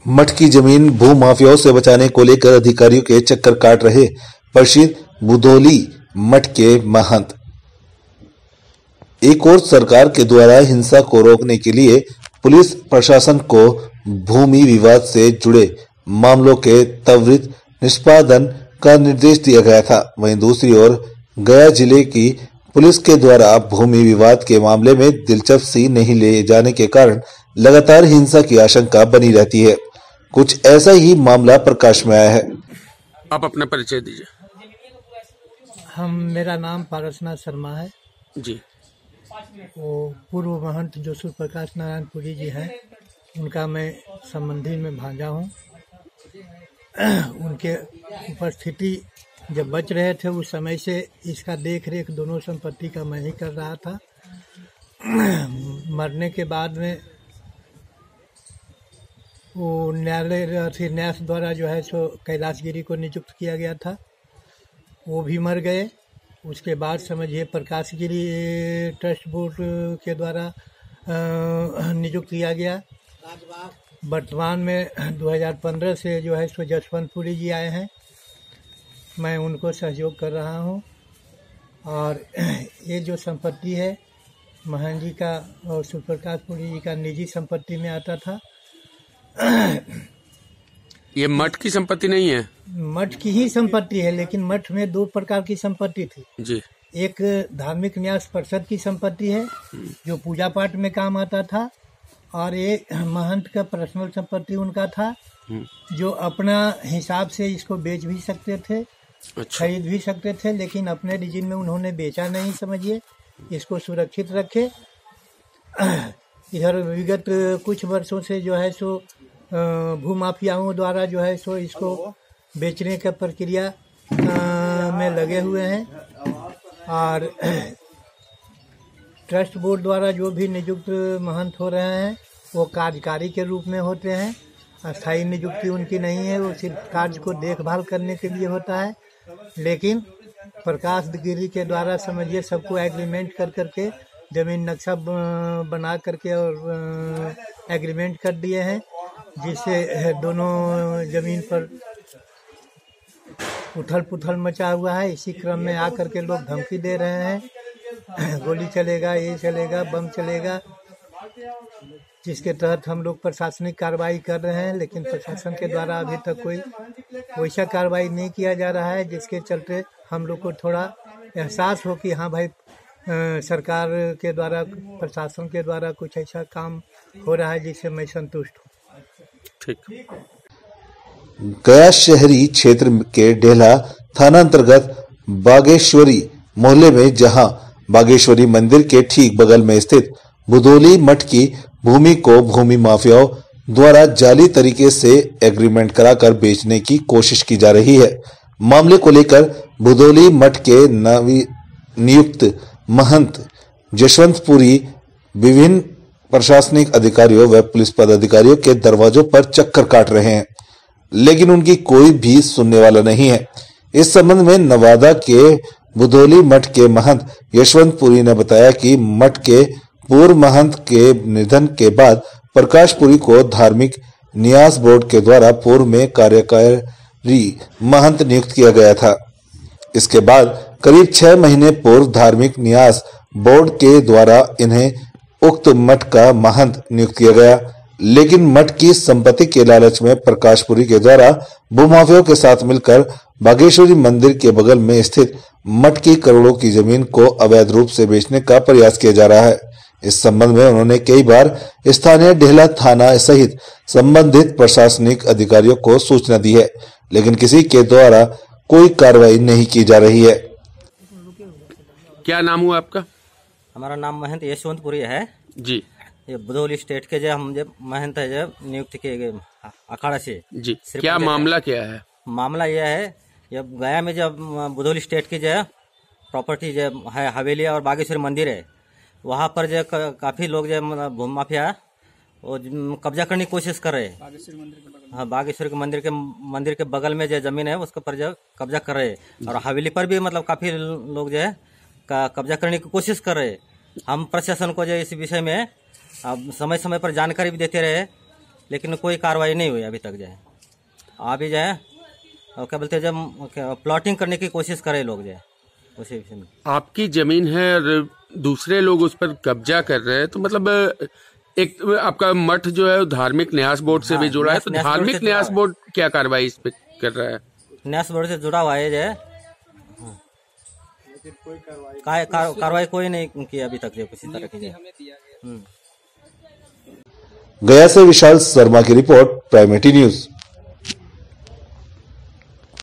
मठ की जमीन भू माफियाओं से बचाने को लेकर अधिकारियों के चक्कर काट रहे प्रसिद्ध बुधौली मठ के महंत। एक और सरकार के द्वारा हिंसा को रोकने के लिए पुलिस प्रशासन को भूमि विवाद से जुड़े मामलों के त्वरित निष्पादन का निर्देश दिया गया था। वहीं दूसरी ओर गया जिले की पुलिस के द्वारा भूमि विवाद के मामले में दिलचस्पी नहीं ले जाने के कारण लगातार हिंसा की आशंका बनी रहती है। कुछ ऐसा ही मामला प्रकाश में आया है। आप अपना परिचय दीजिए। मेरा नाम पारसनाथ शर्मा है जी। वो पूर्व महंत जो सूर्य प्रकाश नारायणपुरी जी हैं, उनका मैं संबंधी में भांजा हूँ। उनके उपस्थिति जब बच रहे थे उस समय से इसका देख रेख दोनों संपत्ति का मैं ही कर रहा था। मरने के बाद में वो न्यास द्वारा जो है सो कैलाशगिरी को नियुक्त किया गया था, वो भी मर गए। उसके बाद समझिए प्रकाशगिरी ट्रस्ट बोर्ड के द्वारा नियुक्त किया गया। वर्तमान में 2015 से जो है सो जसवंतपुरी जी आए हैं, मैं उनको सहयोग कर रहा हूं। और ये जो संपत्ति है महंत जी का और सूर्यप्रकाशपुरी जी का निजी संपत्ति में आता था। ये मठ की संपत्ति नहीं है? मठ की ही संपत्ति है, लेकिन मठ में दो प्रकार की संपत्ति थी जी। एक धार्मिक न्यास परिषद की संपत्ति है जो पूजा पाठ में काम आता था, और एक महंत का पर्सनल संपत्ति उनका था जो अपना हिसाब से इसको बेच भी सकते थे, अच्छा। खरीद भी सकते थे, लेकिन अपने रीजन में उन्होंने बेचा नहीं, समझिए इसको सुरक्षित रखे। इधर विगत कुछ वर्षों से जो है सो भूमाफियाओं द्वारा जो है सो इसको बेचने का प्रक्रिया में लगे हुए हैं। और ट्रस्ट बोर्ड द्वारा जो भी नियुक्त महंत हो रहे हैं वो कार्यकारी के रूप में होते हैं, अस्थायी नियुक्ति उनकी नहीं है, वो सिर्फ कार्य को देखभाल करने के लिए होता है। लेकिन प्रकाश गिरी के द्वारा समझिए सबको एग्रीमेंट कर करके जमीन नक्शा बना करके और एग्रीमेंट कर दिए हैं, जिससे दोनों जमीन पर उथल पुथल मचा हुआ है। इसी क्रम में आकर के लोग धमकी दे रहे हैं, गोली चलेगा, ये चलेगा, बम चलेगा, जिसके तहत हम लोग प्रशासनिक कार्रवाई कर रहे हैं, लेकिन प्रशासन के द्वारा अभी तक कोई वैसा कार्रवाई नहीं किया जा रहा है, जिसके चलते हम लोग को थोड़ा एहसास हो कि हाँ भाई सरकार के द्वारा, प्रशासन के द्वारा कुछ ऐसा काम हो रहा है जिससे मैं संतुष्ट हूँ। ठीक। गया शहरी क्षेत्र के डेला थाना अंतर्गत बागेश्वरी मोहल्ले में, जहां बागेश्वरी मंदिर के ठीक बगल में स्थित बुधौली मठ की भूमि को भूमि माफियाओं द्वारा जाली तरीके से एग्रीमेंट कराकर बेचने की कोशिश की जा रही है। मामले को लेकर बुधौली मठ के नियुक्त महंत जशवंतपुरी विभिन्न प्रशासनिक अधिकारियों व पुलिस पदाधिकारियों के दरवाजों पर चक्कर काट रहे हैं, लेकिन उनकी कोई भी सुनने वाला नहीं है। इस संबंध में नवादा के बुधौली मठ के महंत यशवंतपुरी ने बताया कि मठ के पूर्व महंत के निधन के बाद प्रकाशपुरी को धार्मिक न्यास बोर्ड के द्वारा पूर्व में कार्यकारी महंत नियुक्त किया गया था। इसके बाद करीब 6 महीने पूर्व धार्मिक न्यास बोर्ड के द्वारा इन्हें उक्त मठ का महंत नियुक्त किया गया, लेकिन मठ की संपत्ति के लालच में प्रकाशपुरी के द्वारा भूमाफियाओं के साथ मिलकर बागेश्वरी मंदिर के बगल में स्थित मठ की करोड़ों की जमीन को अवैध रूप से बेचने का प्रयास किया जा रहा है। इस संबंध में उन्होंने कई बार स्थानीय डेला थाना सहित संबंधित प्रशासनिक अधिकारियों को सूचना दी है, लेकिन किसी के द्वारा कोई कार्रवाई नहीं की जा रही है। क्या नाम हुआ आपका? हमारा नाम महंत यशवंतपुरी है जी। ये बुधौली स्टेट के हम जब महंत है जब नियुक्त किए गए अखाड़ा से जी। क्या मामला क्या है? मामला यह है, जब गया में जब बुधौली स्टेट की जो प्रॉपर्टी जो है हवेली और बागेश्वरी मंदिर है, वहाँ पर जो काफी लोग जो भूमि माफिया वो कब्जा करने की कोशिश कर रहे हैं। हाँ, बागेश्वरी के मंदिर के बगल में जो जमीन है उसके पर जो कब्जा कर रहे हैं, और हवेली पर भी मतलब काफी लोग जो है कब्जा करने की कोशिश कर रहे हैं। हम प्रशासन को जो इस विषय में समय समय पर जानकारी भी देते रहे, लेकिन कोई कार्रवाई नहीं हुई अभी तक जो है। अभी जो है और क्या बोलते हैं, जब प्लॉटिंग करने की कोशिश करे लोग जो है उसी विषय में। आपकी जमीन है और दूसरे लोग उस पर कब्जा कर रहे हैं, तो मतलब एक आपका मठ जो है धार्मिक न्यास बोर्ड से भी जुड़ा है, तो न्यास बोर्ड धार्मिक से न्यास बोर्ड क्या कार्रवाई इस पे कर रहा है? न्यास बोर्ड से जुड़ा हुआ है जो है। कार्रवाई कोई नहीं की अभी तक जो किसी तरह की। गया से विशाल शर्मा की रिपोर्ट, प्राइम 18 न्यूज।